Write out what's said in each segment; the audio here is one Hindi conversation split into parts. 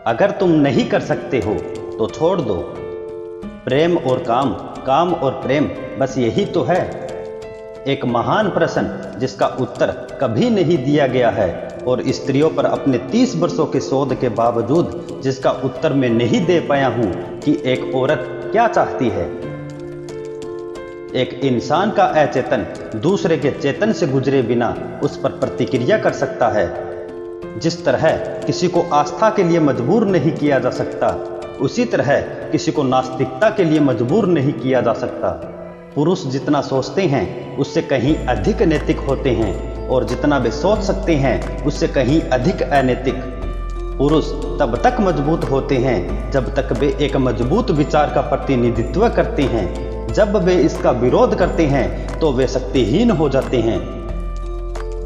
अगर तुम नहीं कर सकते हो तो छोड़ दो। प्रेम और काम, काम और प्रेम, बस यही तो है। एक महान प्रश्न जिसका उत्तर कभी नहीं दिया गया है, और स्त्रियों पर अपने 30 वर्षों के शोध के बावजूद जिसका उत्तर मैं नहीं दे पाया हूं कि एक औरत क्या चाहती है। एक इंसान का अचेतन दूसरे के चेतन से गुजरे बिना उस पर प्रतिक्रिया कर सकता है। जिस तरह किसी को आस्था के लिए मजबूर नहीं किया जा सकता, उसी तरह किसी को नास्तिकता के लिए मजबूर नहीं किया जा सकता। पुरुष जितना सोचते हैं उससे कहीं अधिक नैतिक होते हैं, और जितना वे सोच सकते हैं उससे कहीं अधिक अनैतिक। पुरुष तब तक मजबूत होते हैं जब तक वे एक मजबूत विचार का प्रतिनिधित्व करते हैं। जब वे इसका विरोध करते हैं तो वे शक्तिहीन हो जाते हैं।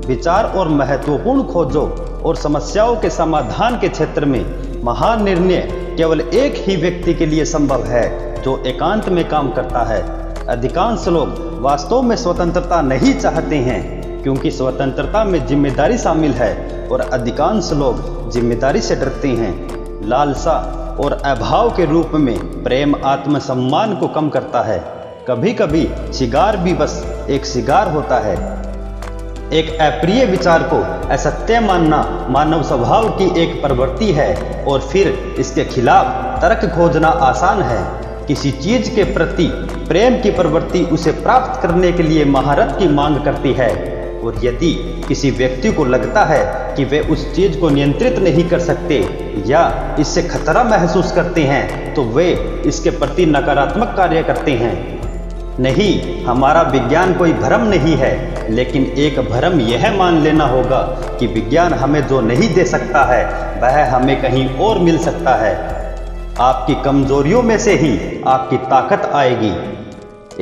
विचार और महत्वपूर्ण खोजों और समस्याओं के समाधान के क्षेत्र में महान निर्णय केवल एक ही व्यक्ति के लिए संभव है, जो एकांत में काम करता है। अधिकांश लोग वास्तव में स्वतंत्रता नहीं चाहते हैं, क्योंकि स्वतंत्रता में जिम्मेदारी शामिल है, और अधिकांश लोग जिम्मेदारी से डरते हैं। लालसा और अभाव के रूप में प्रेम आत्मसम्मान को कम करता है। कभी कभी शिगार भी बस एक शिगार होता है। एक अप्रिय विचार को असत्य मानना मानव स्वभाव की एक प्रवृत्ति है, और फिर इसके खिलाफ तर्क खोजना आसान है। किसी चीज के प्रति प्रेम की प्रवृत्ति उसे प्राप्त करने के लिए महारत की मांग करती है, और यदि किसी व्यक्ति को लगता है कि वे उस चीज को नियंत्रित नहीं कर सकते या इससे खतरा महसूस करते हैं, तो वे इसके प्रति नकारात्मक कार्य करते हैं। नहीं, हमारा विज्ञान कोई भ्रम नहीं है, लेकिन एक भ्रम यह मान लेना होगा कि विज्ञान हमें जो नहीं दे सकता है वह हमें कहीं और मिल सकता है। आपकी कमजोरियों में से ही आपकी ताकत आएगी।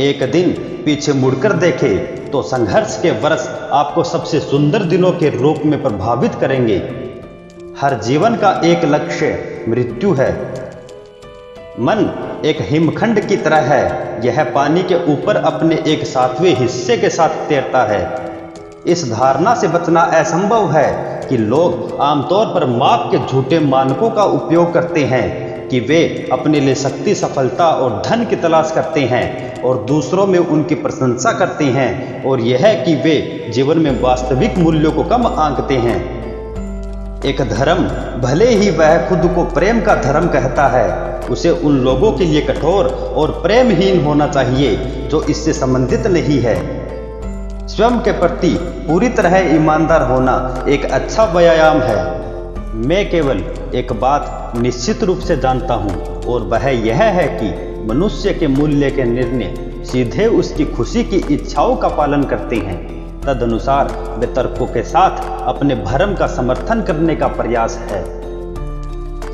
एक दिन पीछे मुड़कर देखें तो संघर्ष के वर्ष आपको सबसे सुंदर दिनों के रूप में प्रभावित करेंगे। हर जीवन का एक लक्ष्य मृत्यु है। मन एक हिमखंड की तरह है, यह पानी के ऊपर अपने एक 7वें हिस्से के साथ तैरता है। इस धारणा से बचना असंभव है कि लोग आमतौर पर माप के झूठे मानकों का उपयोग करते हैं कि वे अपने लिए शक्ति, सफलता और धन की तलाश करते हैं, और दूसरों में उनकी प्रशंसा करते हैं, और यह कि वे जीवन में वास्तविक मूल्यों को कम आंकते हैं। एक धर्म, भले ही वह खुद को प्रेम का धर्म कहता है, उसे उन लोगों के लिए कठोर और प्रेमहीन होना चाहिए जो इससे संबंधित नहीं है। स्वयं के प्रति पूरी तरह ईमानदार होना एक अच्छा व्यायाम है। मैं केवल एक बात निश्चित रूप से जानता हूं, और वह यह है कि मनुष्य के मूल्य के निर्णय सीधे उसकी खुशी की इच्छाओं का पालन करते हैं। तदनुसार वे तर्कों के साथ अपने भ्रम का समर्थन करने का प्रयास है।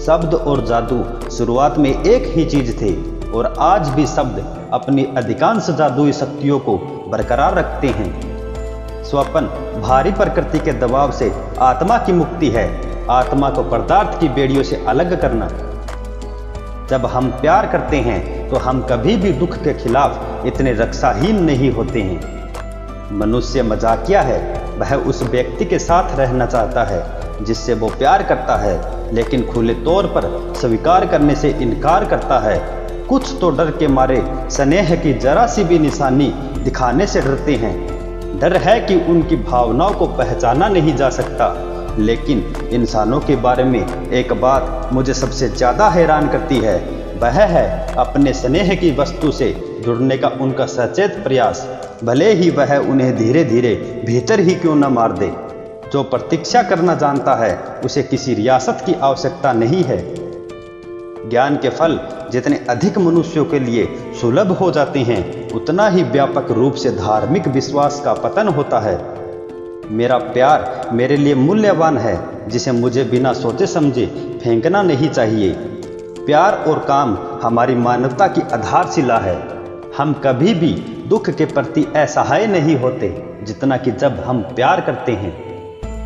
शब्द और जादू शुरुआत में एक ही चीज थे, और आज भी शब्द अपनी अधिकांश जादुई शक्तियों को बरकरार रखते हैं। स्वपन भारी प्रकृति के दबाव से आत्मा की मुक्ति है, आत्मा को पदार्थ की बेड़ियों से अलग करना। जब हम प्यार करते हैं तो हम कभी भी दुख के खिलाफ इतने रक्षाहीन नहीं होते हैं। मनुष्य मजाकिया है, वह उस व्यक्ति के साथ रहना चाहता है जिससे वो प्यार करता है, लेकिन खुले तौर पर स्वीकार करने से इनकार करता है। कुछ तो डर के मारे स्नेह की जरा सी भी निशानी दिखाने से डरते हैं। डर है कि उनकी भावनाओं को पहचाना नहीं जा सकता। लेकिन इंसानों के बारे में एक बात मुझे सबसे ज्यादा हैरान करती है, वह है अपने स्नेह की वस्तु से जुड़ने का उनका सचेत प्रयास, भले ही वह उन्हें धीरे धीरे भीतर ही क्यों न मार दे। जो प्रतीक्षा करना जानता है उसे किसी रियासत की आवश्यकता नहीं है। ज्ञान के फल जितने अधिक मनुष्यों के लिए सुलभ हो जाते हैं, उतना ही व्यापक रूप से धार्मिक विश्वास का पतन होता है। मेरा प्यार मेरे लिए मूल्यवान है, जिसे मुझे बिना सोचे समझे फेंकना नहीं चाहिए। प्यार और काम हमारी मानवता की आधारशिला है। हम कभी भी दुख के प्रति असहाय नहीं होते जितना कि जब हम प्यार करते हैं।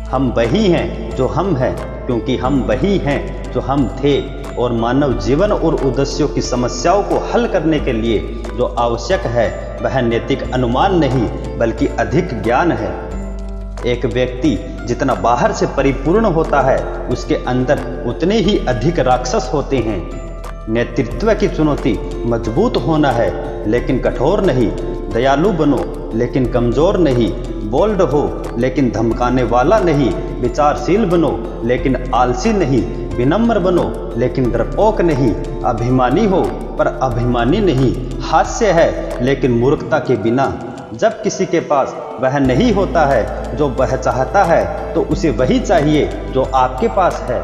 हम वही हैं जो हम हैं, क्योंकि हम वही हैं जो हम थे, और मानव जीवन और उद्देश्यों की समस्याओं को हल करने के लिए जो आवश्यक है वह नैतिक अनुमान नहीं बल्कि अधिक ज्ञान है। एक व्यक्ति जितना बाहर से परिपूर्ण होता है, उसके अंदर उतने ही अधिक राक्षस होते हैं। नेतृत्व की चुनौती मजबूत होना है लेकिन कठोर नहीं, दयालु बनो लेकिन कमजोर नहीं, बोल्ड हो लेकिन धमकाने वाला नहीं, विचारशील बनो लेकिन आलसी नहीं, विनम्र बनो लेकिन डरपोक नहीं, अभिमानी हो पर अभिमानी नहीं, हास्य है लेकिन मूर्खता के बिना। जब किसी के पास वह नहीं होता है जो वह चाहता है, तो उसे वही चाहिए जो आपके पास है।